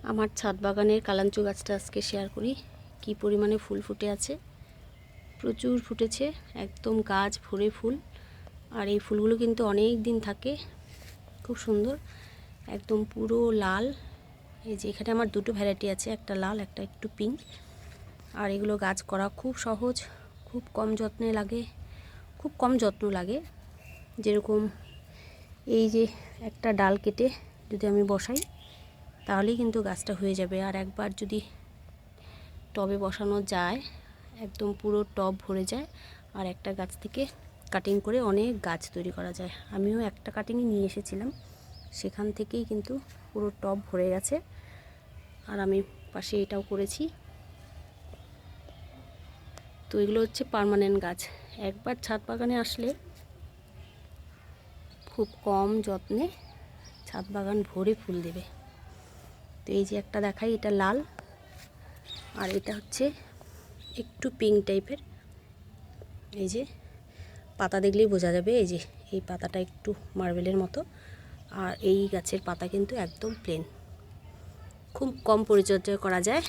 আমার ছাদ বাগানের কালাঞ্চু গাছটা আজকে শেয়ার করি। কি পরিমাণে ফুল ফুটে আছে, প্রচুর ফুটেছে, একদম গাছ ভরে ফুল। আর এই ফুলগুলো কিন্তু অনেক দিন থাকে, খুব সুন্দর, একদম পুরো লাল। এই যে এখানে আমার দুটো ভ্যারাইটি আছে, একটা লাল একটা একটু পিঙ্ক। আর এগুলো গাছ করা খুব সহজ, খুব কম যত্নে লাগে, খুব কম যত্ন লাগে। যেরকম এই যে একটা ডাল কেটে যদি আমি বসাই তাহলেই কিন্তু গাছটা হয়ে যাবে। আর একবার যদি টবে বসানো যায়, একদম পুরো টব ভরে যায়। আর একটা গাছ থেকে কাটিং করে অনেক গাছ তৈরি করা যায়। আমিও একটা কাটিংই নিয়ে এসেছিলাম, সেখান থেকেই কিন্তু পুরো টব ভরে গেছে। আর আমি পাশে এটাও করেছি। তো এগুলো হচ্ছে পার্মানেন্ট গাছ। একবার ছাদ বাগানে আসলে খুব কম যত্নে ছাদ বাগান ভরে ফুল দেবে। তো এই যে একটা দেখাই, এটা লাল, আর এটা হচ্ছে একটু পিঙ্ক টাইপের। এই যে পাতা দেখলেই বোঝা যাবে, এই যে এই পাতাটা একটু মার্বেলের মতো। আর এই গাছের পাতা কিন্তু একদম প্লেন, খুব কম পরিচর্যা করা যায়।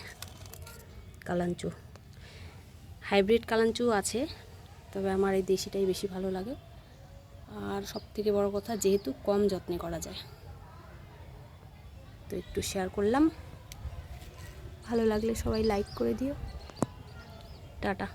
কালাঞ্চু, হাইব্রিড কালাঞ্চু আছে, তবে আমার এই দেশিটাই বেশি ভালো লাগে। আর সবথেকে বড় কথা, যেহেতু কম যত্নে করা যায়। তো একটু শেয়ার করলাম, ভালো লাগলে সবাই লাইক করে দিও। টাটা।